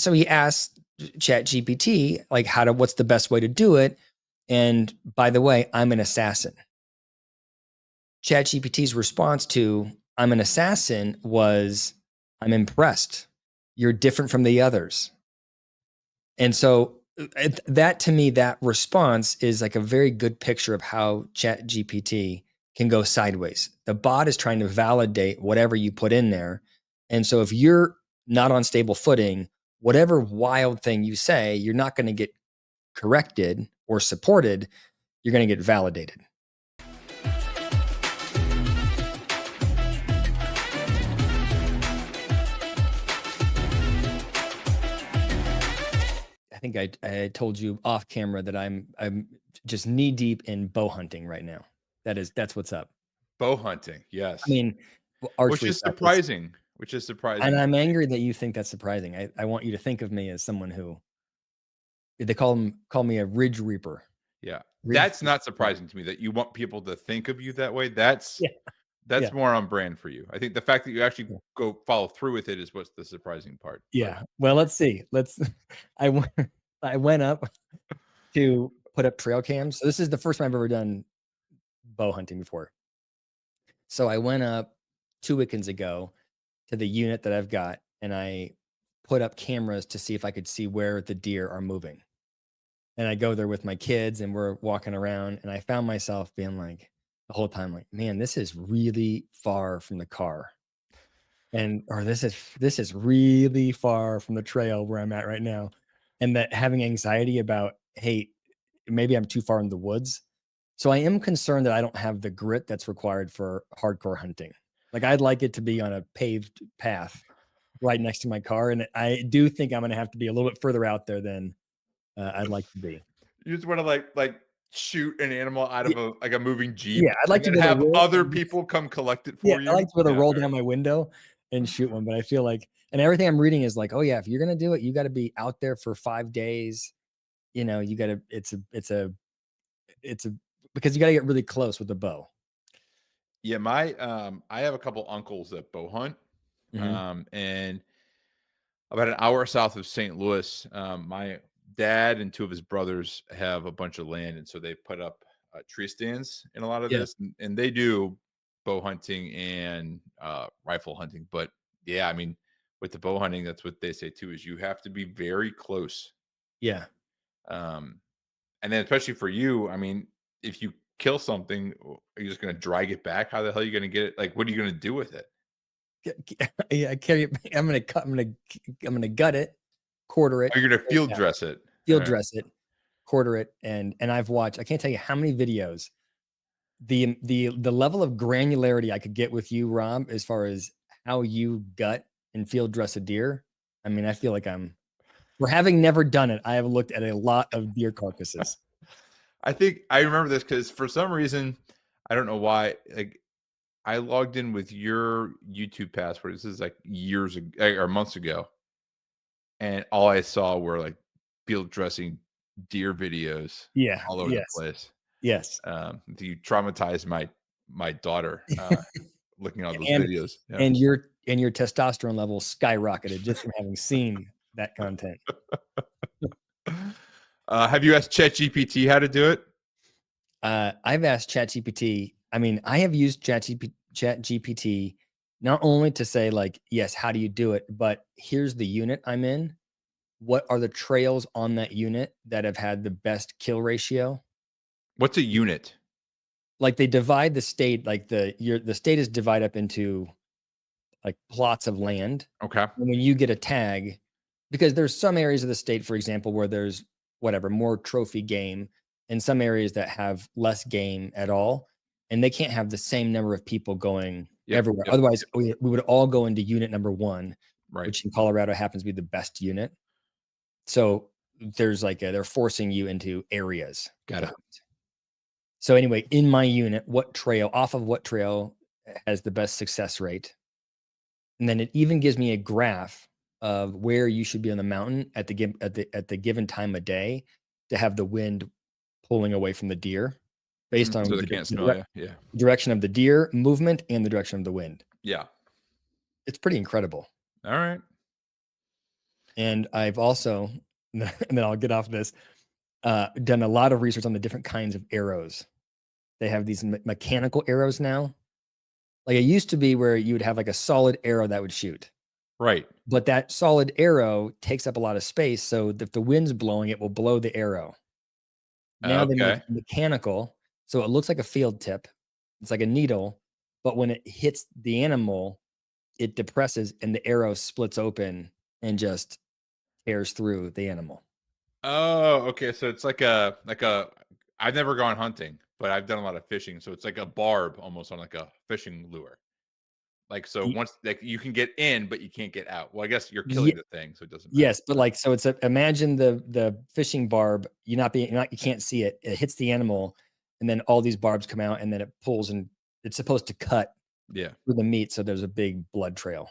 So he asked ChatGPT, like, what's the best way to do it? And by the way, I'm an assassin. ChatGPT's response to I'm an assassin was, I'm impressed. You're different from the others. And so that to me, that response is like a very good picture of how ChatGPT can go sideways. The bot is trying to validate whatever you put in there. And so if you're not on stable footing, whatever wild thing you say, you're not going to get corrected or supported. You're going to get validated. I think I told you off camera that I'm just knee deep in bow hunting right now. That's what's up. Bow hunting, I yes. mean, Which archery is practice. surprising, which is And surprising to I'm me. angry that you think that's surprising. I want you to think of me as someone who they call me a ridge reaper. Yeah. Ridge That's reaper. not Yeah. surprising to me that you want people to think of you that way. Yeah. That's Yeah. more on brand for you. I think the fact that you actually Yeah. go follow through with it is what's the surprising part, but Yeah. Well, let's see. I went I went up to put up trail cams. So this is the first time I've ever done bow hunting before. So I went up 2 weekends ago to the unit that I've got, and I put up cameras to see if I could see where the deer are moving. And I go there with my kids and we're walking around, and I found myself being like the whole time, like, man, this is really far from the car. And or this is really far from the trail where I'm at right now. And that having anxiety about, hey, maybe I'm too far in the woods. So I am concerned that I don't have the grit that's required for hardcore hunting. Like I'd like it to be on a paved path right next to my car. And I do think I'm gonna have to be a little bit further out there than I'd like to be. you just wanna, like, shoot an animal out Yeah, of a moving yeah, Jeep I'd and like to then be able to have roll. other people come collect it Yeah, for I like you. to be able to Yeah, roll alright. down my window and shoot one, but I feel like and everything I'm reading is like, "Oh, yeah, if you're gonna do it, you gotta be out there for 5 days." You know, you gotta it's a because you gotta get really close with the bow. Yeah, I have a couple uncles that bow hunt, Mhm. and about an hour south of St. Louis, my dad and two of his brothers have a bunch of land, and so they put up tree stands in a lot of Yeah, this, and they do bow hunting and rifle hunting. But yeah, I mean, with the bow hunting, that's what they say too is you have to be very close, yeah. um, and then especially for you, I mean, if you kill something, are you just going to drag it back? How the hell are you going to get it? Like, what are you going to do with it? Yeah, I carry it I'm gonna gut it, quarter it, Are you going to take field it out, dress it? All field right. dress it, quarter it, and I've watched I can't tell you how many videos. The level of granularity I could get with you, Rob, as far as how you gut and field dress a deer, I mean, I feel like I'm for having never done it, I have looked at a lot of deer carcasses. I think I remember this because for some reason, I don't know why, like I logged in with your YouTube password. This is like years ago or months ago, and all I saw were like field dressing deer videos Yeah, all over the yes, place. yes. You traumatized my daughter looking at all those And videos. Yeah. and your testosterone levels skyrocketed just from having seen that content. Have you asked ChatGPT how to do it? I've asked ChatGPT. I mean, I have used ChatGPT not only to say like, yes, how do you do it, but here's the unit I'm in. What are the trails on that unit that have had the best kill ratio? What's a unit? Like they divide the state, like the state is divided up into like plots of land. Okay. And when you get a tag, because there's some areas of the state, for example, where there's whatever more trophy game, and some areas that have less game at all, and they can't have the same number of people going Yep. everywhere. Yep. Otherwise, we would all go into unit number one, Right. which in Colorado happens to be the best unit. So there's like they're forcing you into areas Got to it. hunt. So anyway, in my unit, off of what trail has the best success rate? And then it even gives me a graph of where you should be on the mountain at the given time of day to have the wind pulling away from the deer based on So they the, can't smell you. Yeah. direction of the deer movement and the direction of the wind. Yeah. It's pretty incredible. All right. And I've also, and then I'll get off this, done a lot of research on the different kinds of arrows. They have these mechanical arrows now. Like it used to be where you would have like a solid arrow that would shoot, Right. but that solid arrow takes up a lot of space. So if the wind's blowing, it will blow the arrow. Now they make Okay. it mechanical, so it looks like a field tip. It's like a needle, but when it hits the animal, it depresses and the arrow splits open and just tears through the animal. Oh, okay, so it's like a I've never gone hunting, but I've done a lot of fishing, so it's like a barb almost on like a fishing lure. Like, so Y- once like, you can get in, but you can't get out. Well, I guess you're killing ye- the thing, so it doesn't matter. yes, but like so, it's a, imagine the fishing barb. You can't see it. It hits the animal, and then all these barbs come out, and then it pulls, and it's supposed to cut Yeah. through the meat, so there's a big blood trail.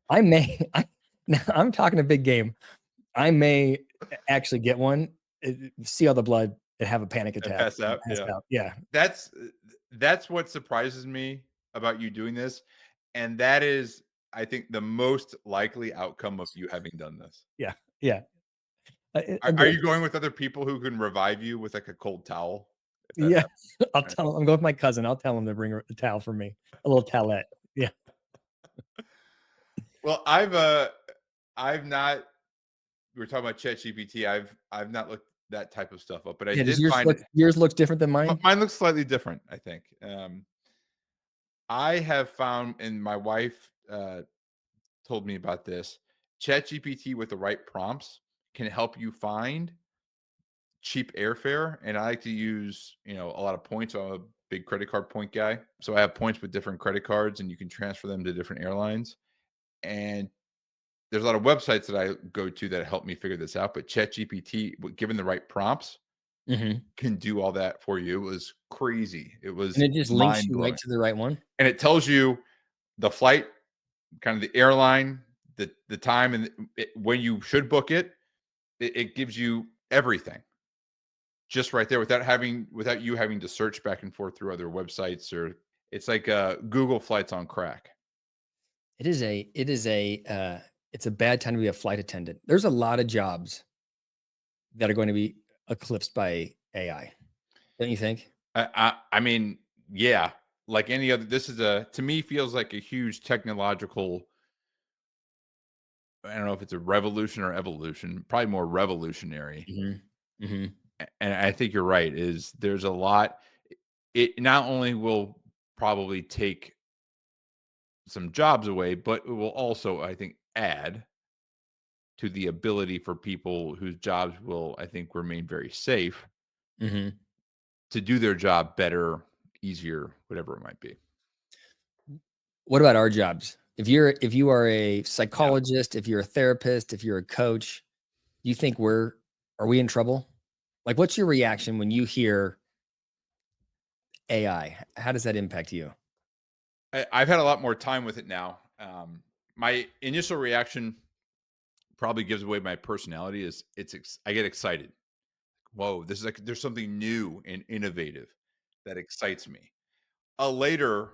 I may, now I'm talking a big game. I may actually get one, see all the blood, and have a panic And attack pass and out, pass yeah. out. Yeah, That's that's what surprises me about you doing this, and that is, I think, the most likely outcome of you having done this. yeah, yeah. Are Again, you going with other people who can revive you with, like, a cold towel? If that yeah. happens, I'll right? tell him I'm going with my cousin. I'll tell him to bring a towel for me, a little towelette. Yeah, Well, I've not we were talking about ChatGPT, I've not looked that type of stuff up, but I yeah. Does did find it yours looks different than mine? mine looks slightly different, I think. I have found, and my wife, told me about this, ChatGPT with the right prompts can help you find cheap airfare, and I like to use, a lot of points. I'm a big credit card point guy, so I have points with different credit cards, and you can transfer them to different airlines, and there's a lot of websites that I go to that help me figure this out, but ChatGPT, given the right prompts, Mhm. can do all that for you. It was crazy. It And was it just links you right mind-blowing, to the right one? and it tells you the flight, kind of the airline, the time, and when you should book it. It gives you everything just right there without you having to search back and forth through other websites, or it's like Google Flights on crack. It's a bad time to be a flight attendant. There's a lot of jobs that are going to be eclipsed by AI, don't you think? I mean, yeah, like any other. This is a to me feels like a huge technological. I don't know if it's a revolution or evolution. Probably more revolutionary. Mhm. Mhm. And I think you're right. Is there's a lot. It not only will probably take some jobs away, but it will also, I think, add to the ability for people whose jobs will, I think, remain very safe Mhm. to do their job better, easier, whatever it might be. What about our jobs? If you are a Yeah. psychologist, if you're a therapist, if you're a coach, do you think are we in trouble? Like, what's your reaction when you hear AI? How does that impact you? I've had a lot more time with it now. My initial reaction probably gives away my personality. Is I get excited. Whoa, this is like there's something new and innovative that excites me. A later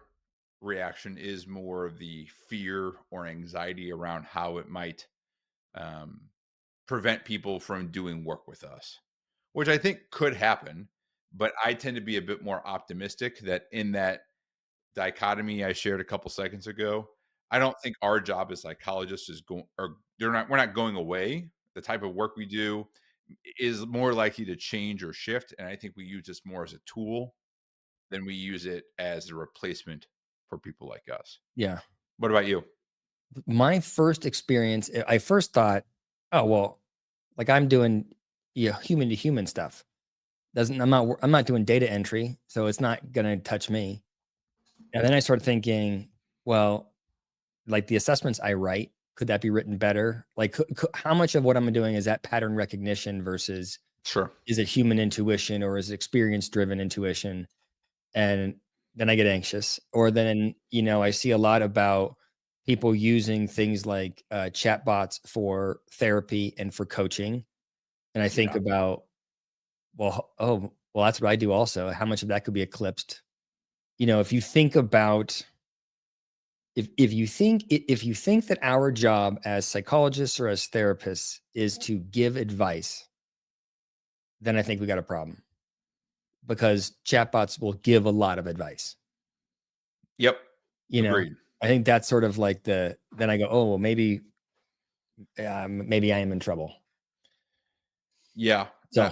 reaction is more of the fear or anxiety around how it might um, prevent people from doing work with us, which I think could happen. But I tend to be a bit more optimistic that in that dichotomy I shared a couple seconds ago, I don't think our job as psychologists is going, or we're not going away. The type of work we do is more likely to change or shift. And I think we use this more as a tool than we use it as a replacement for people like us. Yeah. What about you? My first experience, I first thought, "Oh, well, like, I'm doing, human to human stuff. Doesn't I'm not doing data entry, so it's not gonna touch me." And then I started thinking, well, like, the assessments I write, could that be written better? Like, how much of what I'm doing is that pattern recognition versus Sure. is it human intuition or is it experience-driven intuition? And then I get anxious. Or then, I see a lot about people using things like chatbots for therapy and for coaching. And I think Yeah. about, well, oh, well, that's what I do also. How much of that could be eclipsed? If you think about If you think that our job as psychologists or as therapists is to give advice, then I think we got a problem because chatbots will give a lot of advice. Yep. You know, Agreed. I think that's sort of like then I go, oh, well, maybe I am in trouble. Yeah. So,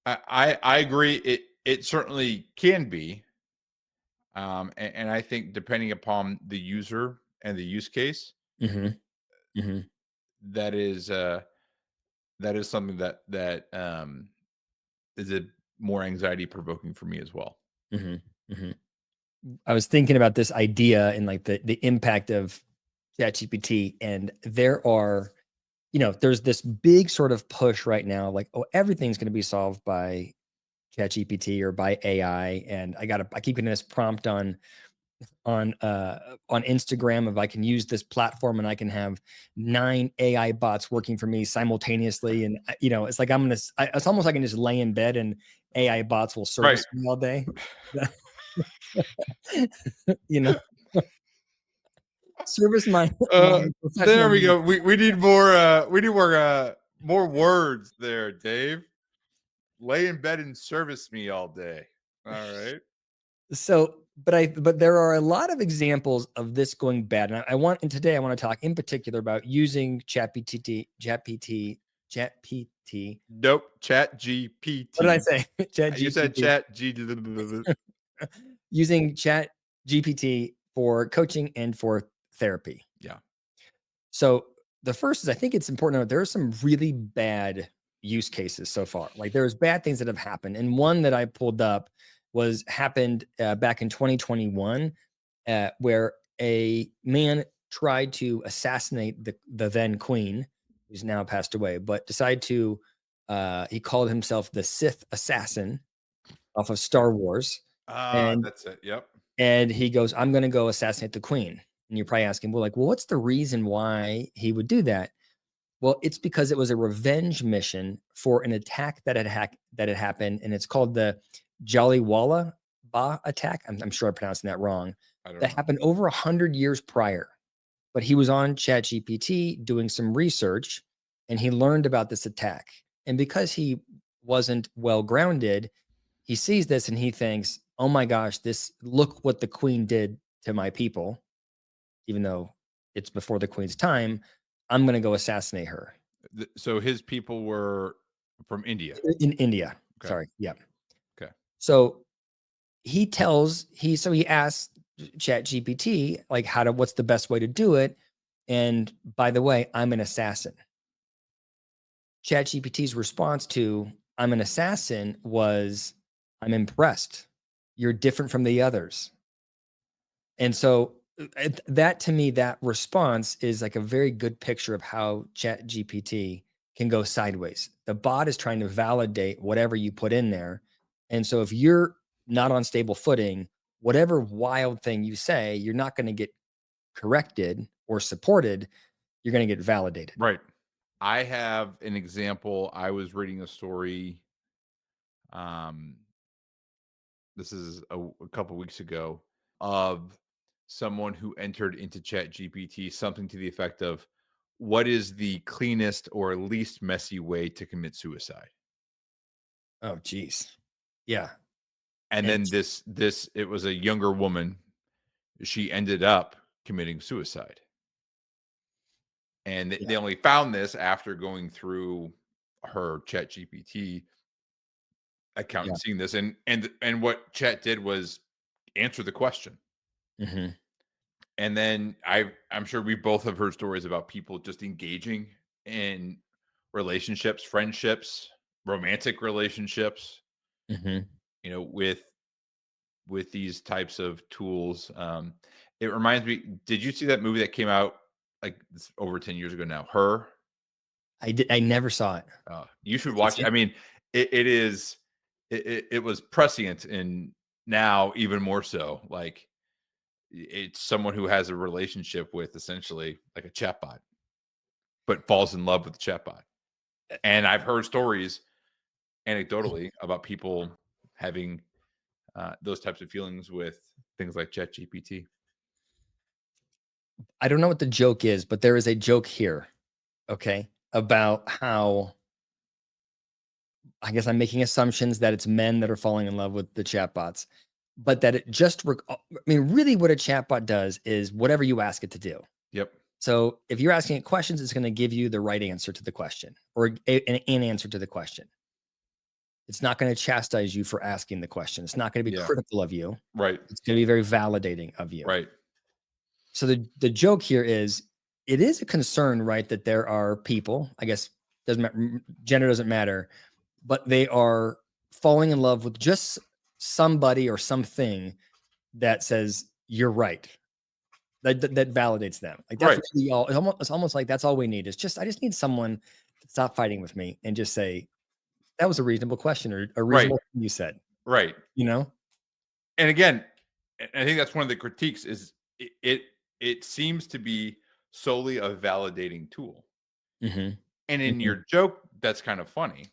I agree. It certainly can be. And I think depending upon the user and the use case, hmm hmm that is that is something is a more anxiety provoking for me as well. hmm hmm I was thinking about this idea and like the impact of ChatGPT, and there's this big sort of push right now, like, oh, everything's going to be solved by ChatGPT or by AI, and I keep getting this prompt on Instagram if I can use this platform and I can have 9 AI bots working for me simultaneously, and it's like it's almost like I can just lay in bed and AI bots will Right. service me all day. you know, service my professional There we needs. go. We need more words there, Dave. Lay in bed and service me all day. All right. But there are a lot of examples of this going bad, and and today I want to talk in particular about using ChatGPT. Nope. Chat What did I GPT. say? You said ChatGPT. chat G. Using ChatGPT for coaching and for therapy. Yeah. So the first is I think it's important to note there are some really bad use cases so far. Like there's bad things that have happened, and one that I pulled up happened back in 2021, where a man tried to assassinate the then queen, who's now passed away, but decided to. He called himself the Sith assassin off of Okay. Star Wars, Ah, and that's it. Yep. he goes, "I'm going to go assassinate the queen." And you're probably asking, well, what's the reason why he would do that? Well, it's because it was a revenge mission for an attack that had happened, and it's called the Jolly Ba attack. I'm sure I'm pronouncing that wrong. I don't That know. happened over 100 years prior. But he was on ChatGPT doing some research, and he learned about this attack. And because he wasn't well grounded, he sees this and he thinks, "Oh my gosh, this look what the queen did to my people, even though it's before the queen's time. I'm going to go assassinate her." So his people were from India. In India. Okay. Sorry. Yeah. Okay. So he asks Chat GPT like what's the best way to do it? And by the way, I'm an assassin. Chat GPT's response to I'm an assassin was, I'm impressed. You're different from the others. And so that to me, that response is like a very good picture of how Chat GPT can go sideways. The bot is trying to validate whatever you put in there. And so if you're not on stable footing, whatever wild thing you say, you're not going to get corrected or supported. You're going to get validated. Right. I have an example. I was reading a story. Um, this is a couple weeks ago of someone who entered into Chat GPT something to the effect of, "What is the cleanest or least messy way to commit suicide?" Oh, geez. Yeah. And And then this it was a younger woman. She ended up committing suicide, and yeah, they only found this after going through her Chat GPT account yeah. and seeing this. And what Chat did was answer the question. hmm And then I'm sure we both have heard stories about people just engaging in relationships, friendships, romantic relationships, hmm with these types of tools. It reminds me, did you see that movie that came out like over 10 years ago now? Her. I never saw it. You should Is it watch it. I sick? mean, it is it was prescient, and now even more so. Like it's someone who has a relationship with essentially like a chatbot, but falls in love with the chatbot. And I've heard stories anecdotally about people having those types of feelings with things like ChatGPT. I don't know what the joke is, but there is a joke here, okay, about how I guess I'm making assumptions that it's men that are falling in love with the chatbots, but that it just I mean, really what a chatbot does is whatever you ask it to do. Yep. So if you're asking it questions, it's going to give you the right answer to the question or an answer to the question. It's not going to chastise you for asking the question. It's not going to be Yeah. critical of you. Right. It's going to be very validating of you. Right. So the joke here is it is a concern, right, that there are people, I guess doesn't matter, gender doesn't matter, but they are falling in love with just somebody or something that says you're right. That validates them. Like that's Right. really all. It's almost like that's all we need. Is just I just need someone to stop fighting with me and just say that was a reasonable question or a Right. reasonable thing you said. Right. You know? And again, I think that's one of the critiques is it seems to be solely a validating tool. Hmm. And in Hmm. your joke, that's kind of funny.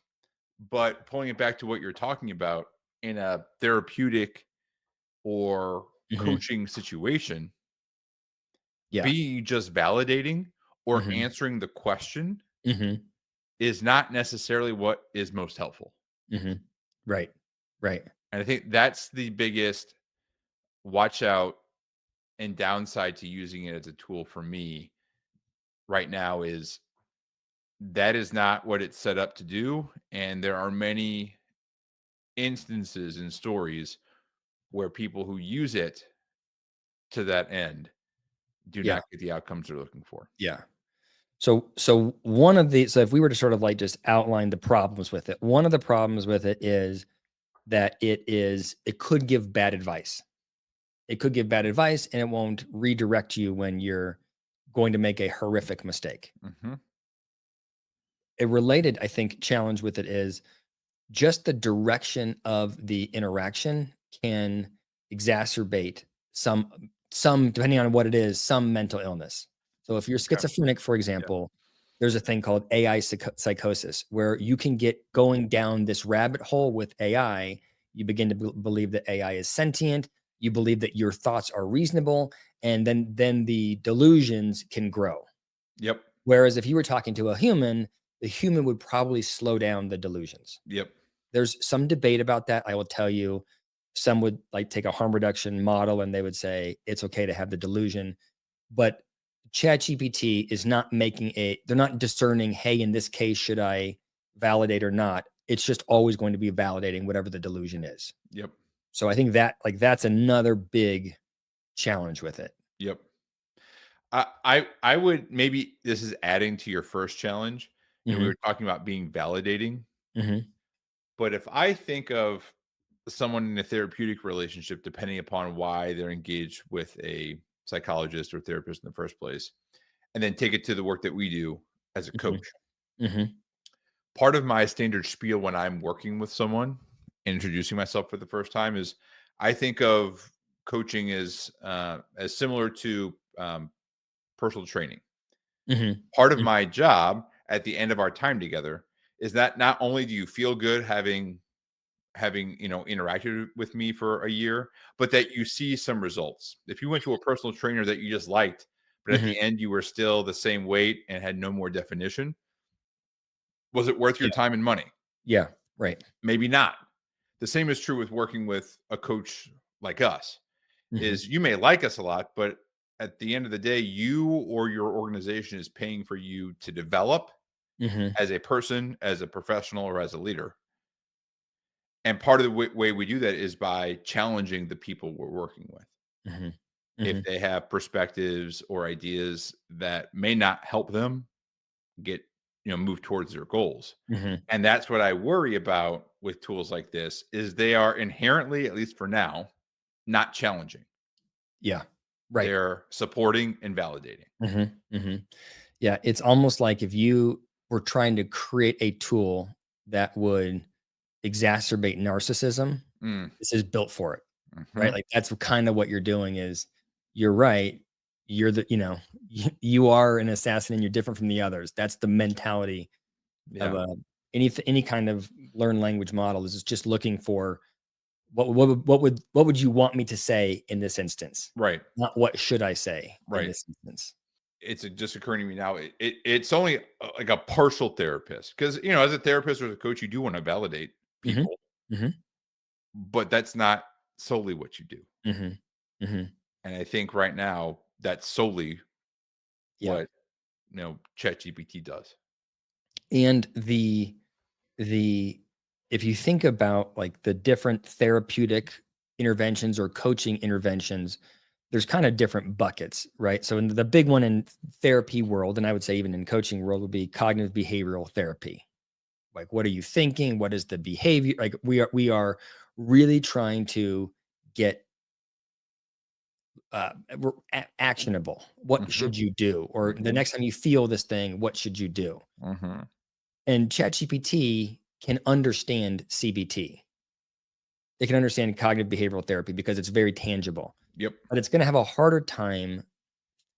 But pulling it back to what you're talking about in a therapeutic or Hmm. coaching situation, Yeah. being just validating or Hmm. answering the question Hmm. is not necessarily what is most helpful. Hmm. Right. Right. And I think that's the biggest watch out and downside to using it as a tool for me right now is that is not what it's set up to do. And there are many instances and stories where people who use it to that end do Yeah. not get the outcomes they're looking for. Yeah. So if we were to sort of like just outline the problems with it, one of the problems with it is that it could give bad advice. It could give bad advice and it won't redirect you when you're going to make a horrific mistake. Hmm. A related, I think, challenge with it is just the direction of the interaction can exacerbate some depending on what it is, some mental illness. So if you're Okay. schizophrenic, for Yeah. example, there's a thing called AI psychosis where you can get going down this rabbit hole with AI. You begin to believe that AI is sentient. You believe that your thoughts are reasonable, and then the delusions can grow. Yep. Whereas if you were talking to a human, the human would probably slow down the delusions. Yep. There's some debate about that. I will tell you, some would like take a harm reduction model and they would say it's okay to have the delusion. But ChatGPT is not they're not discerning, hey, in this case, should I validate or not? It's just always going to be validating whatever the delusion is. Yep. So I think that that's another big challenge with it. Yep. I would maybe this is adding to your first challenge. You know, we Hmm. were talking about being validating, Hmm. but if I think of someone in a therapeutic relationship, depending upon why they're engaged with a psychologist or therapist in the first place, and then take it to the work that we do as a Hmm. coach. Hmm. Part of my standard spiel when I'm working with someone, introducing myself for the first time is I think of coaching as similar to personal training. Hmm. Part of my job at the end of our time together is that not only do you feel good having interacted with me for a year, but that you see some results. If you went to a personal trainer that you just liked, but at Hmm. the end you were still the same weight and had no more definition, was it worth your Yeah. time and money? Yeah. Right. Maybe not. The same is true with working with a coach like us. Hmm. Is you may like us a lot, but at the end of the day, you or your organization is paying for you to develop Hmm. as a person, as a professional, or as a leader. And part of the way we do that is by challenging the people we're working with. Hmm. If Hmm. they have perspectives or ideas that may not help them get, move towards their goals. Hmm. And that's what I worry about with tools like this is they are inherently, at least for now, not challenging. Yeah. Right. They're supporting and validating. Hmm. Hmm. Yeah, it's almost like if you were trying to create a tool that would exacerbate narcissism, Mm, this is built for it, right? mhm. Like that's kind of what you're doing is you're right. You're you are an assassin and you're different from the others. That's the mentality of Yeah. any kind of learned language model is it's just looking for What would you want me to say in this instance? Right, Not what should I say in right. this instance? It's just occurring to me now. It's only like a partial therapist because as a therapist or as a coach, you do want to validate Mhm. people, Mhm. but that's not solely what you do. Mhm. Mhm. And I think right now that's solely Yeah. what ChatGPT does. And the if you think about, like, the different therapeutic interventions or coaching interventions, there's kinda different buckets, right? So, in the big one in therapy world, and I would say even in coaching world, would be cognitive behavioral therapy. Like, what are you thinking? What is the behavior? Like, we are really trying to get actionable. What Mhm, should you do? Or the mhm, next time you feel this thing, what should you do? mhm. And ChatGPT can understand CBT. It can understand cognitive behavioral therapy because it's very tangible, Yep, but it's going to have a harder time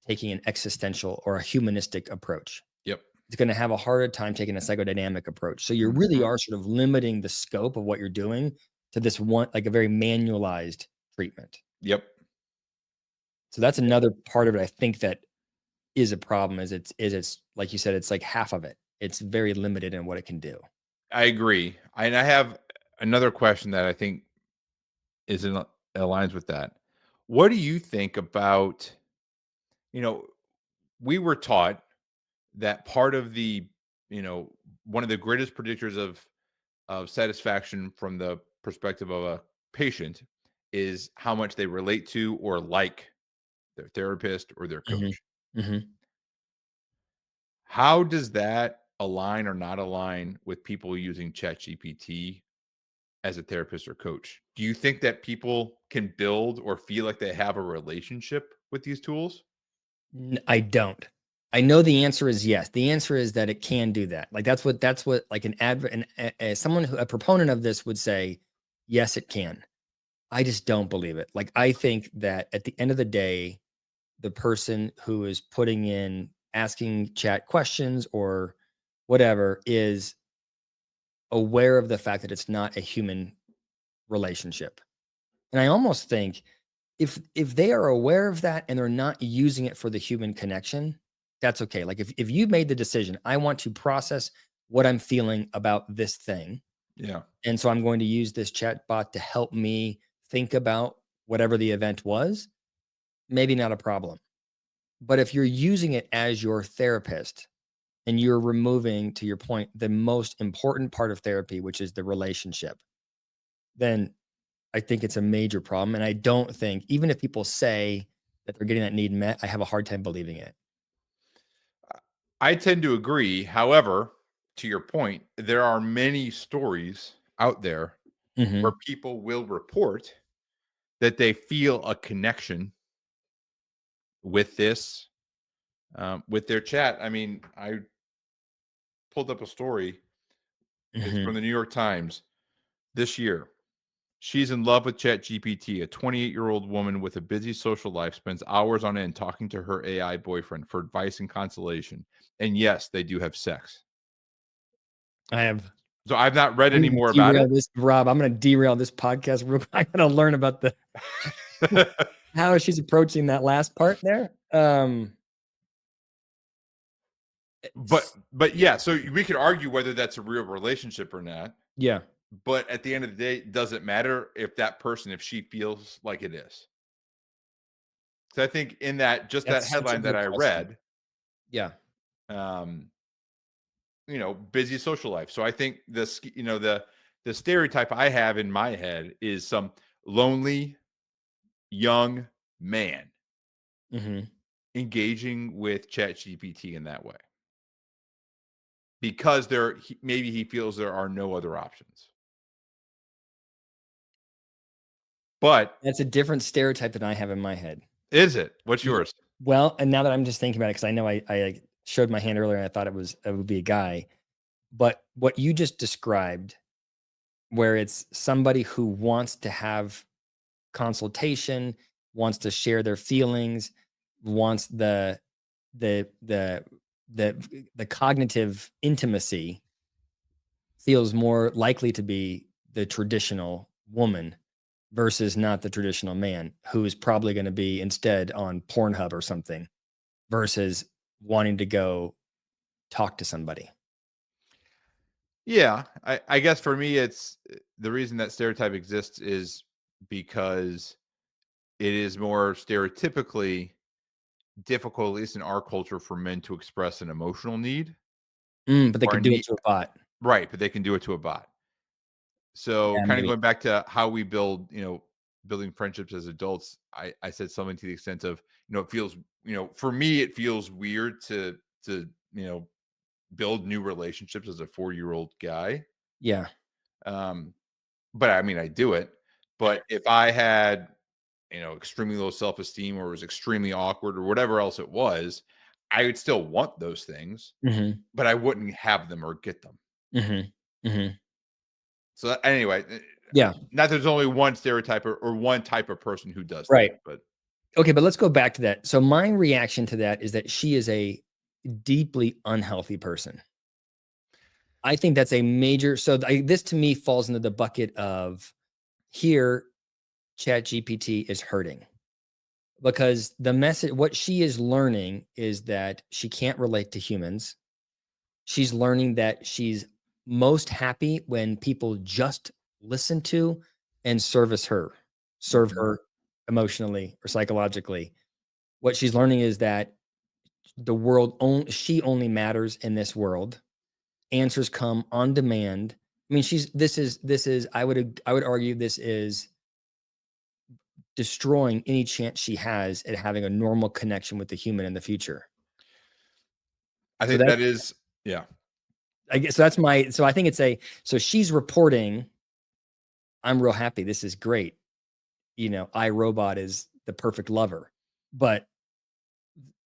taking an existential or a humanistic approach. yep. It's going to have a harder time taking a psychodynamic approach. So you really Mhm, are sort of limiting the scope of what you're doing to this one, like a very manualized treatment. yep. So that's another part of it. I think that is a problem. Is it's like you said, it's like half of it. It's very limited in what it can do. I agree. And I have another question that I think is in aligns with that. What do you think about, you know, we were taught that part of the, you know, one of the greatest predictors of satisfaction from the perspective of a patient is how much they relate to or like their therapist or their Mhm. coach. Mhm. How does that align or not align with people using ChatGPT as a therapist or coach? Do you think that people can build or feel like they have a relationship with these tools? I don't. I know the answer is yes. The answer is that it can do that. Like that's what like an advert and someone who a proponent of this would say, yes, it can. I just don't believe it. Like I think that at the end of the day, the person who is putting in asking chat questions or whatever is aware of the fact that it's not a human relationship. And I almost think if they are aware of that and they're not using it for the human connection, that's okay. Like if you made the decision, I want to process what I'm feeling about this thing, Yeah. and so I'm going to use this chat bot to help me think about whatever the event was, maybe not a problem. But if you're using it as your therapist and you're removing, to your point, the most important part of therapy, which is the relationship, then I think it's a major problem, and I don't think even if people say that they're getting that need met, I have a hard time believing it. I tend to agree. However, to your point, there are many stories out there where Mhm, people will report that they feel a connection with this, with their chat. I mean, I pulled up a story. It's from mhm. the New York Times this year. She's in love with ChatGPT. A 28-year-old woman with a busy social life spends hours on end talking to her AI boyfriend for advice and consolation. And yes, they do have sex. I have So I've not read I any need to more about derail it. this, Rob, I'm gonna derail this podcast real quick. I gotta learn about the how she's approaching that last part there. But yeah, so we could argue whether that's a real relationship or not. Yeah, But at the end of the day, does it matter if that person, if she feels like it is? So I think in that just that that's such a headline that good I question. read, Yeah, um, busy social life. So I think the stereotype I have in my head is some lonely young man mhm. engaging with ChatGPT in that way because maybe he feels there are no other options. But That's a different stereotype than I have in my head. is it? What's Yeah. yours? Well, and now that I'm just thinking about it, because I know I like, showed my hand earlier and I thought it would be a guy, but what you just described, where it's somebody who wants to have consultation, wants to share their feelings, wants the the the cognitive intimacy, feels more likely to be the traditional woman. versus not the traditional man who is probably going to be instead on Pornhub or something versus wanting to go talk to somebody. Yeah, I guess for me, it's the reason that stereotype exists is because it is more stereotypically difficult, at least in our culture, for men to express an emotional need But they or a could do it need. to a bot. Right, but they can do it to a bot. So, Yeah, kinda maybe. going back to how we build, building friendships as adults, I said something to the extent of, it feels, for me, it feels weird to, build new relationships as a 4-year-old guy. Yeah. Um, but I mean, I do it. But if I had, extremely low self-esteem or was extremely awkward or whatever else it was, I would still want those things, Hmm. but I wouldn't have them or get them. Hmm. Hmm. So anyway, Yeah. not there's only one stereotype or one type of person who does that, Right. but Okay, but let's go back to that. So my reaction to that is that she is a deeply unhealthy person. I think that's a major. So this to me falls into the bucket of here. ChatGPT is hurting because the message, what she is learning is that she can't relate to humans. She's learning that she's most happy when people just listen to and serve mhm. her emotionally or psychologically. What she's learning is that the world only she only matters in this world. Answers come on demand. I mean, she's this is I would argue this is destroying any chance she has at having a normal connection with the human in the future. I So think that's that is yeah. I guess so that's my so I think it's a so she's reporting, I'm real happy. This is great. iRobot is the perfect lover. But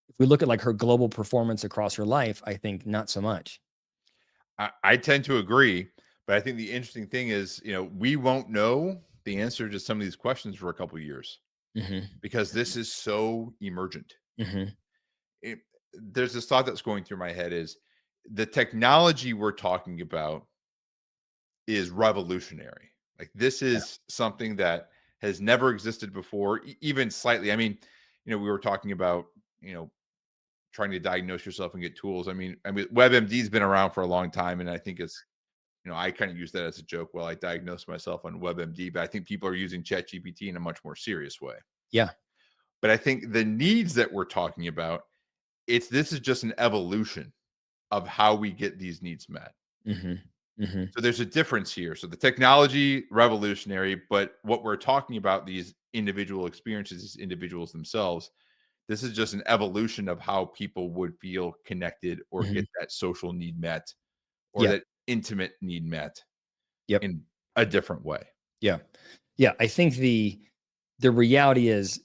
if we look at like her global performance across her life, I think not so much. I tend to agree, but I think the interesting thing is, we won't know the answer to some of these questions for a couple of years Hmm. because this is so emergent. Hmm. It, there's this thought that's going through my head is the technology we're talking about is revolutionary. Like this Yeah. is something that has never existed before, even slightly. I mean, we were talking about, you know, trying to diagnose yourself and get tools. I mean, WebMD's been around for a long time, and I think it's, I kind of use that as a joke. Well, I diagnosed myself on WebMD, but I think people are using ChatGPT in a much more serious way. Yeah. But I think the needs that we're talking about, this is just an evolution of how we get these needs met. Hmm. Hmm. So there's a difference here. So the technology revolutionary, but what we're talking about, these individual experiences, these individuals themselves, this is just an evolution of how people would feel connected or Hmm. get that social need met or Yeah. that intimate need met Yep. in a different way. Yeah. Yeah. I think the reality is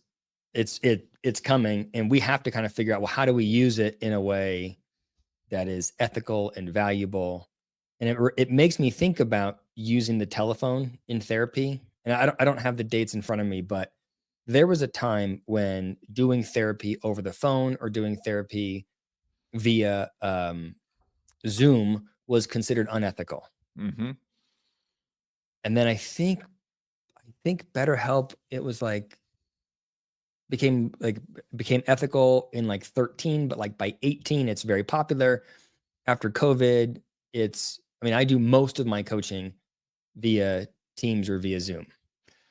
it's coming and we have to kind of figure out, well, how do we use it in a way that is ethical and valuable? And it makes me think about using the telephone in therapy. And I don't have the dates in front of me, but there was a time when doing therapy over the phone or doing therapy via Zoom was considered unethical. Mhm. And then I think BetterHelp, it was like became ethical in like 13, but like by 18, it's very popular. After COVID, I mean, I do most of my coaching via Teams or via Zoom.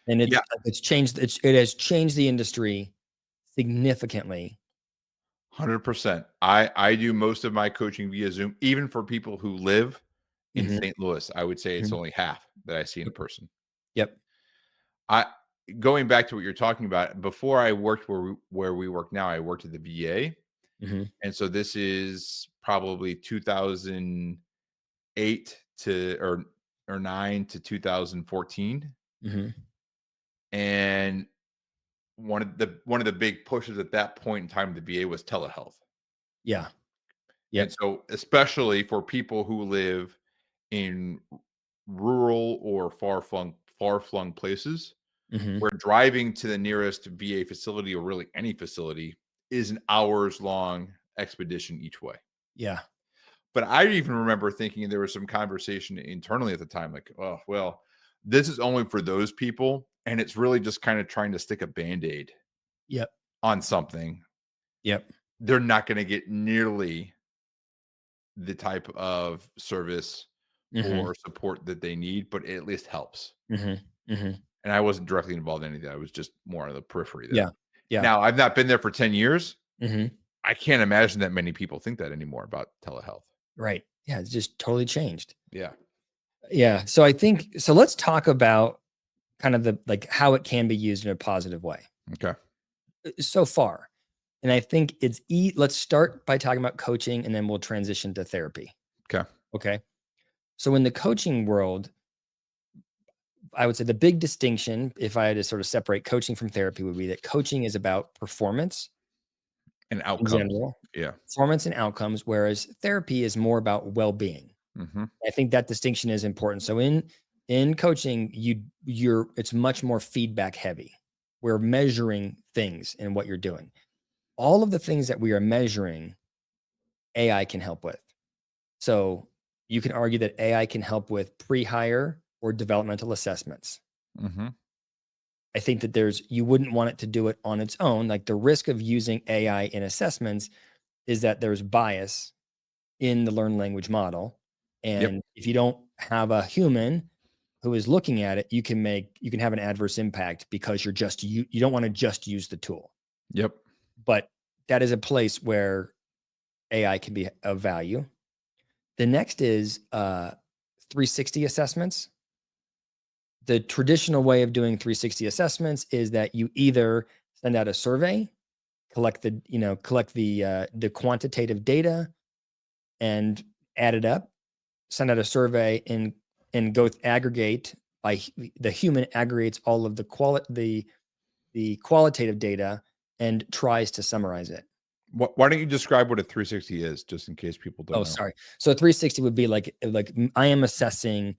And Yeah, it has changed the industry significantly. 100%. I do most of my coaching via Zoom, even for people who live in Mhm, St. Louis. I would say it's mhm. only half that I see in Yep, person. yep. I Going back to what you're talking about, before I worked where we work now, I worked at the VA. Mhm, And so this is probably 2008 to or 9 to 2014. mhm. And one of the big pushes at that point in time, the VA was telehealth. Yeah, And yep. so especially for people who live in rural or far-flung places Mhm. where driving to the nearest VA facility or really any facility is an hours long expedition each way. Yeah. But I even remember thinking there was some conversation internally at the time, like, oh, well, this is only for those people and it's really just kind of trying to stick a band-aid Yep. on something, Yep. they're not going to get nearly the type of service Mhm. or support that they need, but it at least helps. Mhm. Mhm. And I wasn't directly involved in any of that. I was just more on the periphery there. Yeah. Yeah. Now, I've not been there for 10 years. Mhm. I can't imagine that many people think that anymore about telehealth. Right. Yeah, it's just totally changed. Yeah. Yeah, so I think so let's talk about kind of the like, how it can be used in a positive way, Okay. so far, and I think let's start by talking about coaching, and then we'll transition to therapy, Okay. okay? So in the coaching world, I would say the big distinction, if I had to sort of separate coaching from therapy, would be that coaching is about performance And in outcomes. general, Yeah. performance and outcomes, whereas therapy is more about well-being. Mhm. I think that distinction is important. So in coaching, it's much more feedback heavy. We're measuring things in what you're doing. All of the things that we are measuring, AI can help with. So you can argue that AI can help with pre-hire or developmental assessments. Mhm. I think that you wouldn't want it to do it on its own. Like the risk of using AI in assessments is that there's bias in the learned language model. Yep. And if you don't have a human who is looking at it, you can have an adverse impact because you don't want to just use the tool. Yep. But that is a place where AI can be of value. The next is 360 assessments. The traditional way of doing 360 assessments is that you either send out a survey, collect the quantitative data and add it up, send out a survey and go aggregate the human aggregates all of the qualitative data and tries to summarize it. Why don't you describe what a 360 is, just in case people don't Oh, know? sorry. So 360 would be I am assessing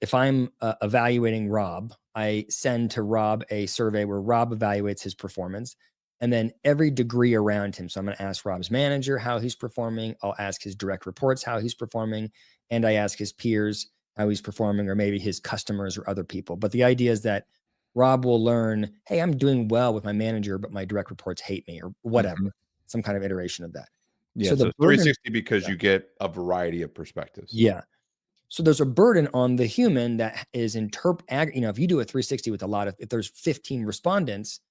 if I'm evaluating Rob, I send to Rob a survey where Rob evaluates his performance and then every degree around him. So I'm going to ask Rob's manager how he's performing. I'll ask his direct reports how he's performing. And I ask his peers how he's performing, or maybe his customers or other people. But the idea is that Rob will learn, hey, I'm doing well with my manager, but my direct reports hate me or whatever, Mhm. some kind of iteration of that. Yeah, So the so burden, 360 because yeah, you get a variety of perspectives. yeah. So there's a burden on the human that is if you do a 360 with if there's 15 respondents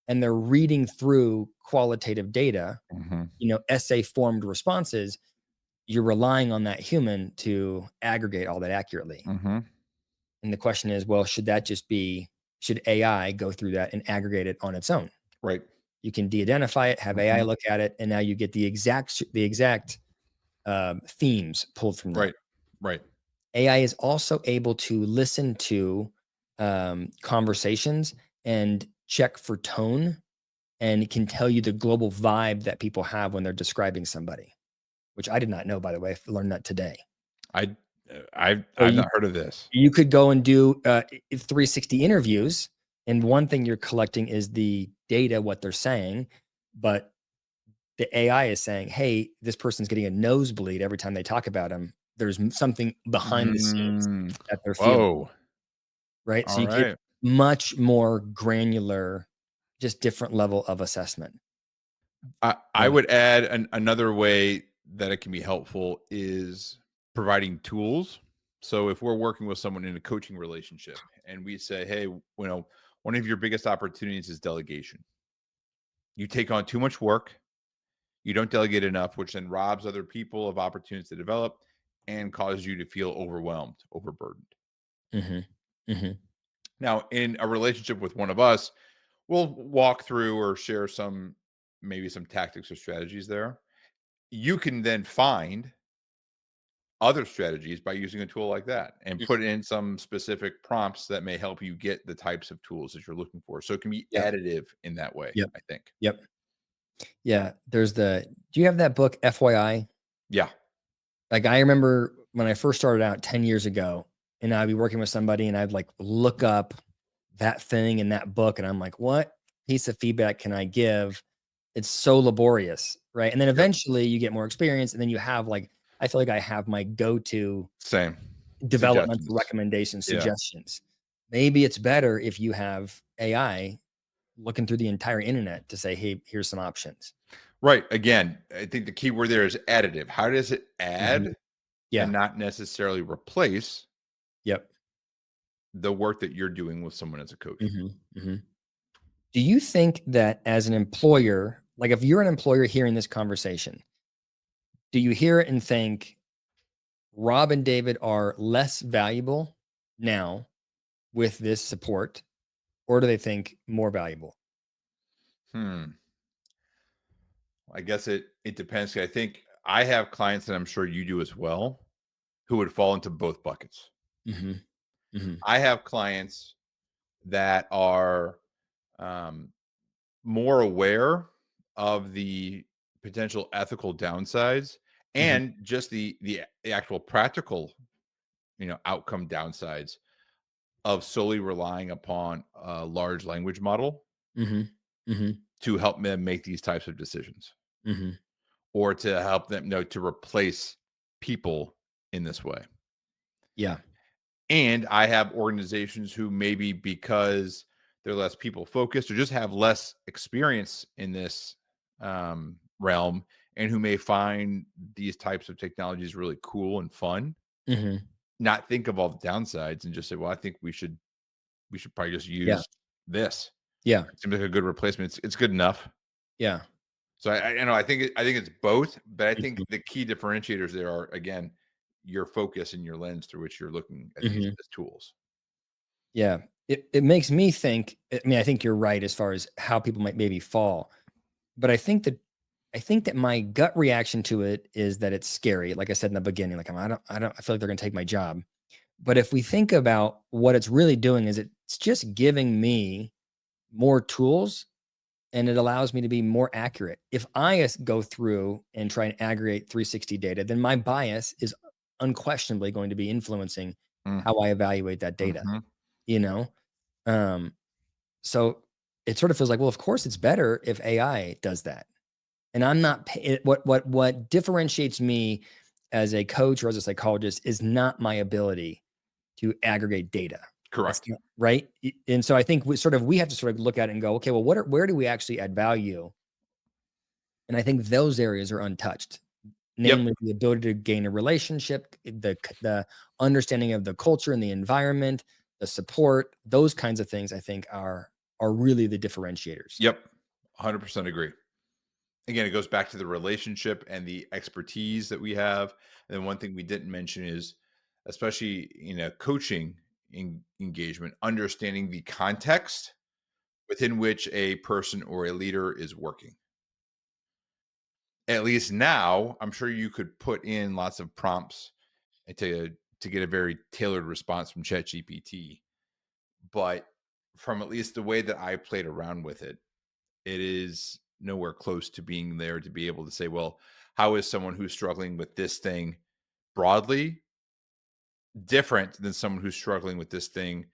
and they're reading through qualitative data, Mhm. essay formed responses, you're relying on that human to aggregate all that accurately. Mhm. And the question is, well, should AI go through that and aggregate it on its own? Right. You can de-identify it, have AI Mhm. look at it, and now you get the exact themes pulled from that. Right. Right. AI is also able to listen to conversations and check for tone, and it can tell you the global vibe that people have when they're describing somebody, which I did not know, by the way. I learned that today. I I've So I've not heard of this. you could go and do 360 interviews, and one thing you're collecting is the data, what they're saying, but the AI is saying, "Hey, this person's getting a nosebleed every time they talk about him. There's something behind the scenes Mm. that they're feeling." Whoa. Right? So you get Alright. much more granular, just different level of assessment. I Yeah. would add another way that it can be helpful is providing tools. So if we're working with someone in a coaching relationship and we say, "Hey, one of your biggest opportunities is delegation. You take on too much work, you don't delegate enough, which then robs other people of opportunities to develop and causes you to feel overwhelmed, overburdened." Mhm. Mhm. Now, in a relationship with one of us, we'll walk through or share maybe some tactics or strategies there. You can then find other strategies by using a tool like that and Mhm. put in some specific prompts that may help you get the types of tools that you're looking for. So it can be Yep. additive in that way, Yep. I think. Yep. Yeah. Do you have that book, FYI? Yeah. Like, I remember when I first started out 10 years ago, and I'd be working with somebody, and I'd, like, look up that thing in that book, and I'm like, "What piece of feedback can I give?" It's so laborious, right? And then Yep. eventually you get more experience, and then you have, like I feel like I have my go-to Same. developmental Suggestions. recommendation Yeah. suggestions. maybe it's better if you have AI looking through the entire internet to say, "Hey, here's some options." Right. Again, I think the key word there is additive. How does it Mhm. add and Yeah. not necessarily replace Yep. the work that you're doing with someone as a coach? Mhm. Mhm. Do you think that as an employer, like if you're an employer hearing this conversation, do you hear it and think Rob and David are less valuable now with this support, or do they think more valuable? Hmm. I guess it depends. I think I have clients, and I'm sure you do as well, who would fall into both buckets. Mhm. Mhm. I have clients that are um, more aware of the potential ethical downsides Mhm. and just the actual practical, outcome downsides of solely relying upon a large language model Mhm. Mhm. to help them make these types of decisions, Mhm. or to help them know to replace people in this way. Yeah. And I have organizations who maybe because they're less people focused or just have less experience in this realm, and who may find these types of technologies really cool and fun, Mhm. not think of all the downsides and just say, well, I think we should probably just Yeah. use this. Yeah. It seems like a good replacement. It's good enough. Yeah. So I know I think it's both, but I think Mhm. the key differentiators there are, again, your focus and your lens through which you're looking at these Mhm. as tools. Yeah. It makes me think, I mean, I think you're right as far as how people might maybe fall, but I think that my gut reaction to it is that it's scary. Like I said in the beginning, like I feel like they're gonna take my job. But if we think about what it's really doing is it's just giving me more tools and it allows me to be more accurate. If go through and try and aggregate 360 data, then my bias is unquestionably going to be influencing Mm, how I evaluate that data, mhm. you know? Um, so it sort of feels like, well, of course it's better if AI does that. And I'm not what differentiates me as a coach or as a psychologist is not my ability to aggregate data. That's Correct. not right. And so I think we have to sort of look at it and go, okay, well, where do we actually add value? And I think those areas are untouched, Yep, namely the ability to gain a relationship, the understanding of the culture and the environment, the support, those kinds of things I think are really the differentiators. yep, 100% agree. Again, it goes back to the relationship and the expertise that we have. And then one thing we didn't mention is, especially in a coaching engagement, understanding the context within which a person or a leader is working. At least now, I'm sure you could put in lots of prompts and to get a very tailored response from ChatGPT. But from at least the way that I played around with it, it is nowhere close to being there to be able to say, well, how is someone who's struggling with this thing broadly different than someone who's struggling with this thing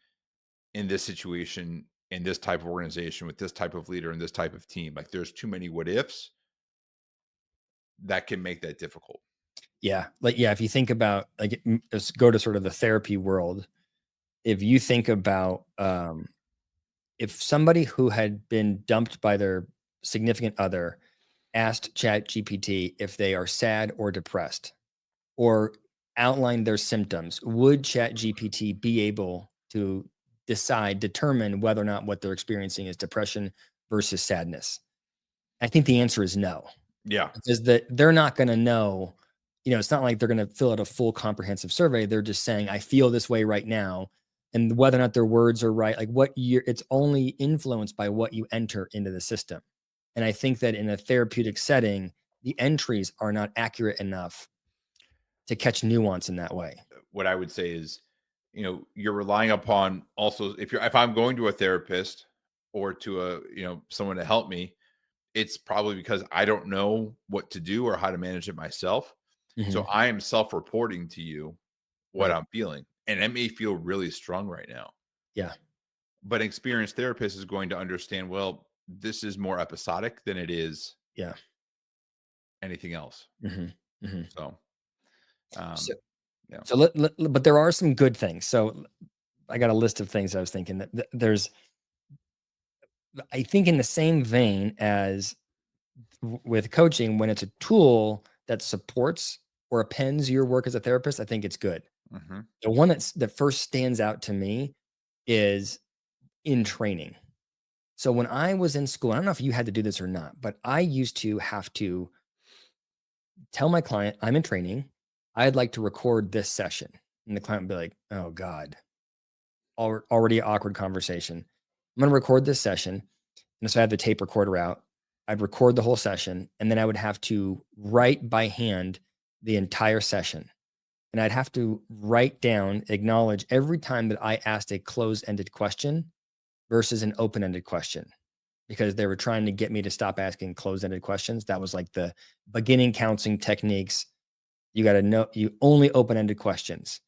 in this situation, in this type of organization, with this type of leader, and this type of team? Like, there's too many what ifs that can make that difficult. Yeah, like yeah, if you think about let's go to sort of the therapy world. If you think about if somebody who had been dumped by their significant other asked ChatGPT if they are sad or depressed or outlined their symptoms, would ChatGPT be able to determine whether or not what they're experiencing is depression versus sadness? I think the answer is no, Yeah. because they're not going to know. It's not like they're going to fill out a full comprehensive survey. They're just saying, "I feel this way right now," and whether or not their words are right, like it's only influenced by what you enter into the system. And I think that in a therapeutic setting, the entries are not accurate enough to catch nuance in that way. What I would say is, you're relying upon also, if I'm going to a therapist or to someone to help me, it's probably because I don't know what to do or how to manage it myself. So Mhm. I am self-reporting to you what Right. I'm feeling. And it may feel really strong right now. Yeah. But an experienced therapist is going to understand, well, this is more episodic than it is Yeah. anything else. Mhm. Mhm. So So yeah. but there are some good things. So I got a list of things I was thinking that there's I think in the same vein as with coaching, when it's a tool that supports or appends your work as a therapist, I think it's good. Mhm. The one that first stands out to me is in training. So when I was in school, I don't know if you had to do this or not, but I used to have to tell my client, I'm in training. I'd like to record this session. And the client would be like, oh God, already awkward conversation. I'm going to record this session. And so I had the tape recorder out. I'd record the whole session and then I would have to write by hand the entire session. And I'd have to write down, acknowledge every time that I asked a closed ended question versus an open ended question because they were trying to get me to stop asking closed ended questions. That was like the beginning counseling techniques. You got to know you only open ended questions.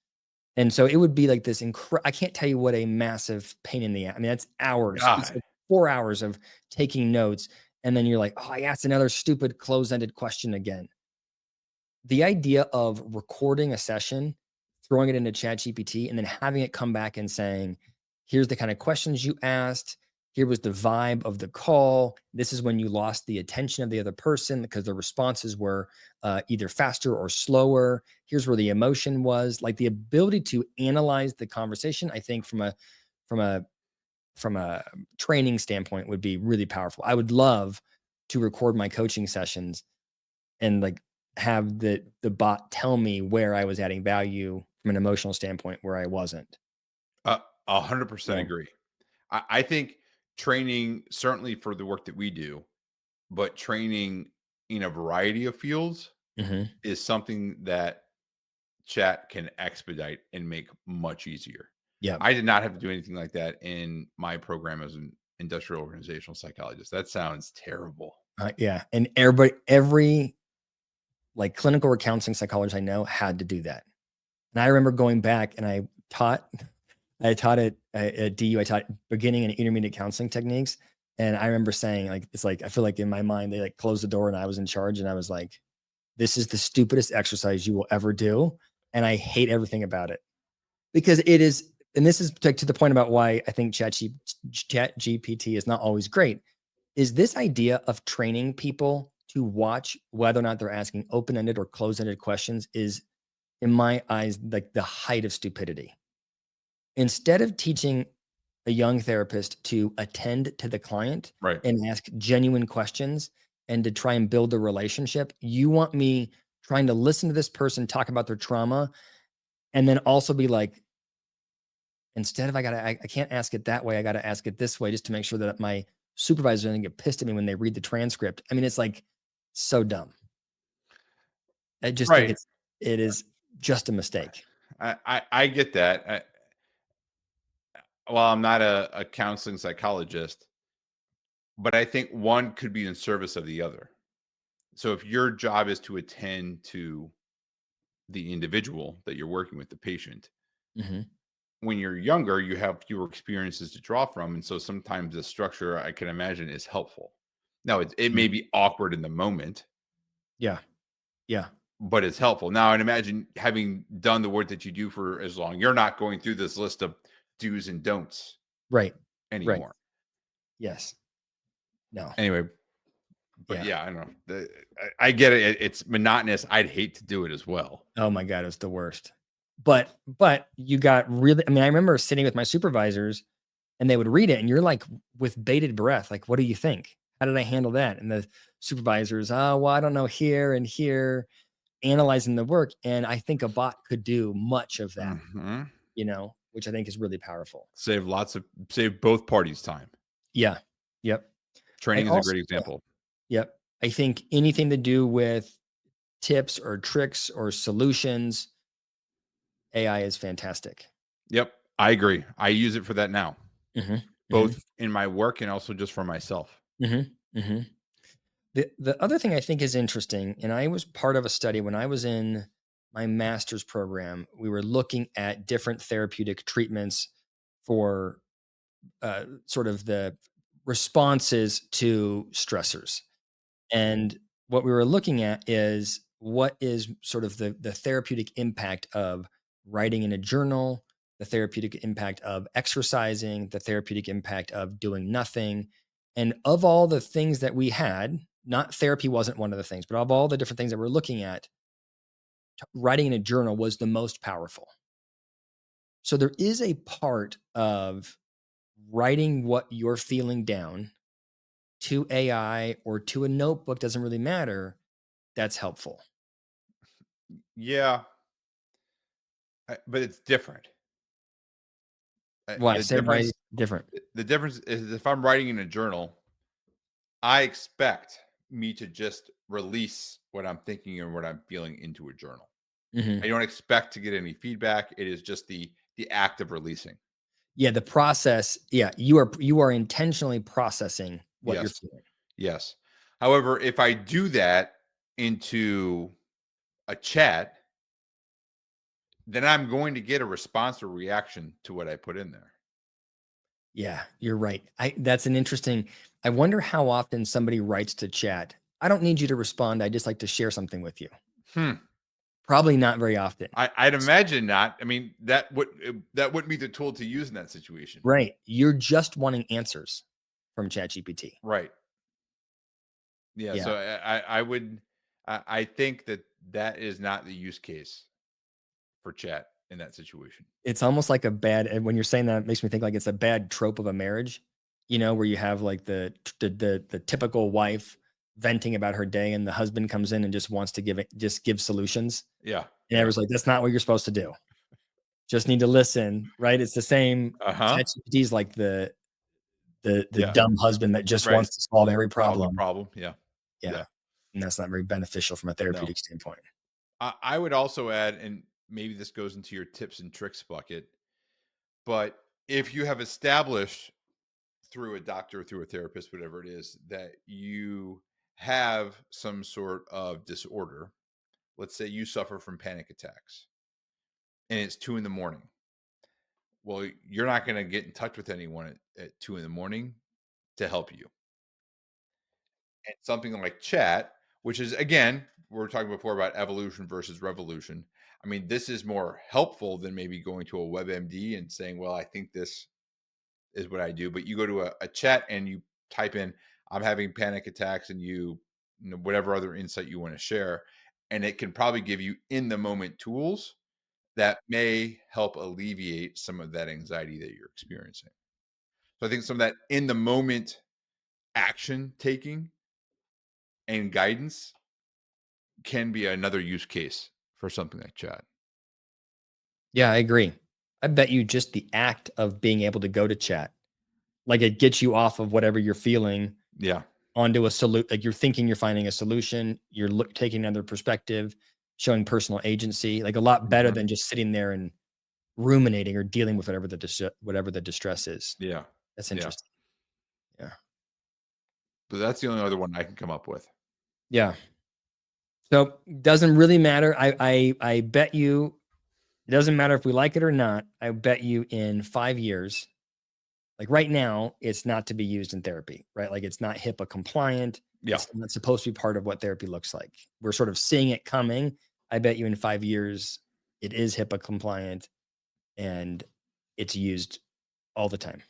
And so it would be like this I can't tell you what a massive pain in the ass. I mean, that's hours. It's God. like 4 hours of taking notes, and then you're like, "Oh, I asked another stupid closed-ended question again." The idea of recording a session, throwing it into ChatGPT, and then having it come back and saying, "Here's the kind of questions you asked. Here was the vibe of the call. This is when you lost the attention of the other person because the responses were either faster or slower. Here's where the emotion was." Like the ability to analyze the conversation, I think from a from a training standpoint would be really powerful. I would love to record my coaching sessions and like have the bot tell me where I was adding value from an emotional standpoint where I wasn't. 100% So, agree. I think training, certainly for the work that we do, but training in a variety of fields mhm, is something that chat can expedite and make much easier. yeah, I did not have to do anything like that in my program as an industrial organizational psychologist. That sounds terrible. yeah, and every like clinical or counseling psychologist I know had to do that. And I remember going back and I taught it at DU. I taught beginning and intermediate counseling techniques. And I remember saying, like, it's like, I feel like in my mind, they like closed the door and I was in charge. And I was like, this is the stupidest exercise you will ever do. And I hate everything about it because it is, and this is like to the point about why I think Chat GPT is not always great, is this idea of training people to watch whether or not they're asking open-ended or closed-ended questions is, in my eyes, like the height of stupidity. Instead of teaching a young therapist to attend to the client Right. and ask genuine questions and to try and build a relationship, you want me trying to listen to this person talk about their trauma and then also be like, instead of I can't ask it that way, I gotta ask it this way just to make sure that my supervisor doesn't get pissed at me when they read the transcript. I mean, it's like so dumb. I just think Right. it is just a mistake. I get that. Well, I'm not a counseling psychologist, but I think one could be in service of the other. So if your job is to attend to the individual that you're working with, the patient, Mhm. when you're younger, you have fewer experiences to draw from. And so sometimes the structure, I can imagine, is helpful. Now, it Mm. may be awkward in the moment, Yeah. Yeah. but it's helpful. Now, and imagine having done the work that you do for as long, you're not going through this list of do's and don'ts Right. Right. anymore. Yes. No. Anyway, but Yeah. yeah, I don't know. I get it. It's monotonous. I'd hate to do it as well. Oh my god, it's the worst. But you got really, I mean, I remember sitting with my supervisors and they would read it and you're like with bated breath, like, "What do you think? How did I handle that?" And the supervisors, "Oh, well, I don't know here and here," analyzing the work, and I think a bot could do much of that, Mhm. which I think is really powerful. Save both parties time. Yeah. Yep. I Training is a also great yeah, example. yep. I think anything to do with tips or tricks or solutions, AI is fantastic. Yep, I agree. I use it for that now, Mhm. Mhm. both in my work and also just for myself. Mhm. Mhm. The other thing I think is interesting, and I was part of a study when I was in my master's program, we were looking at different therapeutic treatments for sort of the responses to stressors. And what we were looking at is what is sort of the therapeutic impact of writing in a journal, the therapeutic impact of exercising, the therapeutic impact of doing nothing. And of all the things that we had, not therapy wasn't one of the things, but of all the different things that we're looking at, writing in a journal was the most powerful. So there is a part of writing what you're feeling down to AI or to a notebook, doesn't really matter, that's helpful. Yeah, but it's different. Why? The Say why difference different. the difference is if I'm writing in a journal, I expect me to just release what I'm thinking and what I'm feeling into a journal. I Mhm. don't expect to get any feedback. It is just the act of releasing. Yeah, the process, yeah, you are intentionally processing what you're Yes. feeling. Yes. However, if I do that into a chat, then I'm going to get a response or reaction to what I put in there. Yeah, you're right. That's an interesting. I wonder how often somebody writes to chat, "I don't need you to respond, I just like to share something with you." Hmm. Probably not very often. I'd imagine not. I mean, that wouldn't be the tool to use in that situation. Right. You're just wanting answers from ChatGPT. Right. Yeah. Yeah. So I would I think that that is not the use case for chat in that situation. It's almost like a bad, and when you're saying that, it makes me think like it's a bad trope of a marriage, where you have like the typical wife venting about her day and the husband comes in and just wants to give solutions. Yeah. And Yeah. everyone's like, that's not what you're supposed to do. Just need to listen, right? It's the same. Uh huh. ChatGPT is like the Yeah. dumb husband that just Right. wants to solve every Solve the problem. problem. Yeah. Yeah. Yeah. And that's not very beneficial from a No. therapeutic standpoint. I would also add, and maybe this goes into your tips and tricks bucket, but if you have established through a doctor, through a therapist, whatever it is, that you have some sort of disorder, let's say you suffer from panic attacks and it's 2 in the morning. Well, you're not going to get in touch with anyone at 2 in the morning to help you. And something like chat, which is again, we were talking before about evolution versus revolution. I mean, this is more helpful than maybe going to a WebMD and saying, well, I think this is what I do. But you go to a chat and you type in, I'm having panic attacks, and whatever other insight you want to share. And it can probably give you in the moment tools that may help alleviate some of that anxiety that you're experiencing. So I think some of that in the moment action taking and guidance can be another use case for something like chat. Yeah, I agree. I bet you just the act of being able to go to chat, like it gets you off of whatever you're feeling Yeah. onto a solution. Like you're thinking you're finding a solution, taking another perspective, showing personal agency, like a lot better Mhm. than just sitting there and ruminating or dealing with whatever the distress is. Yeah. That's Yeah. interesting. Yeah. But that's the only other one I can come up with. Yeah. So doesn't really matter. I bet you it doesn't matter if we like it or not. I bet you in 5 years, like right now, it's not to be used in therapy, right? Like it's not HIPAA compliant. Yeah. It's not supposed to be part of what therapy looks like. We're sort of seeing it coming. I bet you in 5 years, it is HIPAA compliant and it's used all the time.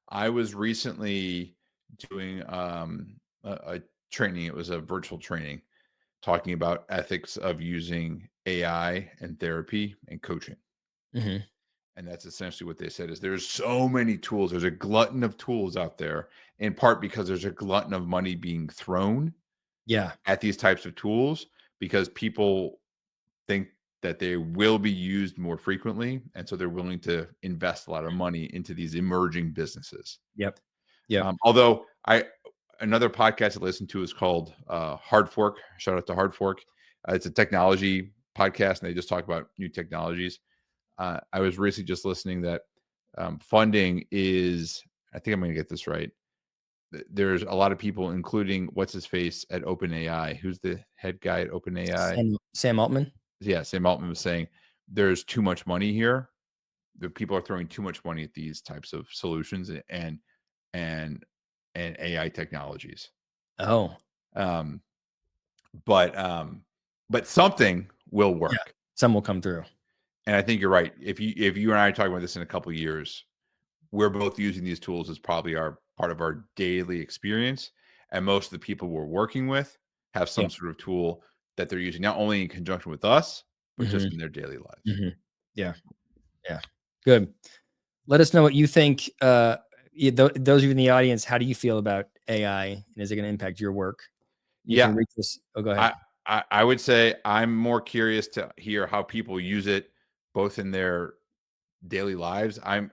I was recently doing a training. It was a virtual training talking about ethics of using AI and therapy and coaching. Hmm. And that's essentially what they said is there's so many tools. There's a glutton of tools out there, in part because there's a glutton of money being thrown Yeah. at these types of tools because people think that they will be used more frequently. And so they're willing to invest a lot of money into these emerging businesses. Yep. Yep. Although another podcast I listen to is called Hard Fork. Shout out to Hard Fork. It's a technology podcast, and they just talk about new technologies. I was recently just listening that funding is, I think I'm going to get this right. There's a lot of people, including what's his face at OpenAI, who's the head guy at OpenAI. Sam Altman. Yeah, Sam Altman was saying there's too much money here. The people are throwing too much money at these types of solutions and and AI technologies. Oh, Um, but something will yeah. work. Some will come through. And I think you're right. If you and I are talking about this in a couple of years, we're both using these tools as probably our part of our daily experience, and most of the people we're working with have Yeah. some sort of tool that they're using not only in conjunction with us, but just Mhm, in their daily lives. mhm. Yeah, yeah. Good. Let us know what you think, those of you in the audience, how do you feel about AI, and is it gonna impact your work? You Yeah, can reach us. Oh, go ahead. I I would say I'm more curious to hear how people use it both in their daily lives. I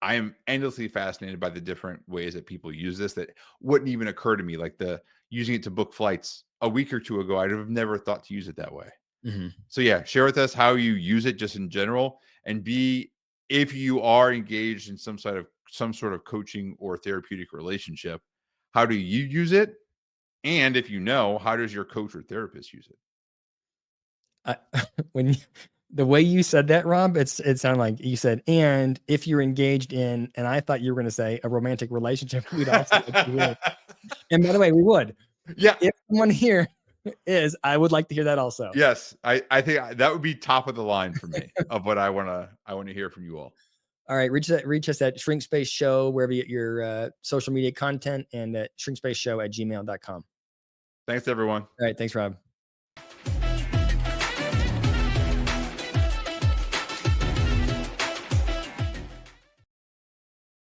am endlessly fascinated by the different ways that people use this that wouldn't even occur to me, like the using it to book flights a week or two ago. I'd have never thought to use it that way. Mhm. So yeah, share with us how you use it just in general, and be if you are engaged in some sort of coaching or therapeutic relationship, how do you use it? And if you know, how does your coach or therapist use it? I when you the way you said that, Rob, it sounded like you said, "And if you're engaged in," and I thought you were gonna say, "a romantic relationship," we'd also like to hear. And by the way, we would. Yeah. If someone here is, I would like to hear that also. Yes, I think that would be top of the line for me of what I wanna hear from you all. All right, reach us at Shrink Space Show, wherever you get your, social media content, and at shrinkspaceshow@gmail.com. Thanks, everyone. All right, thanks, Rob.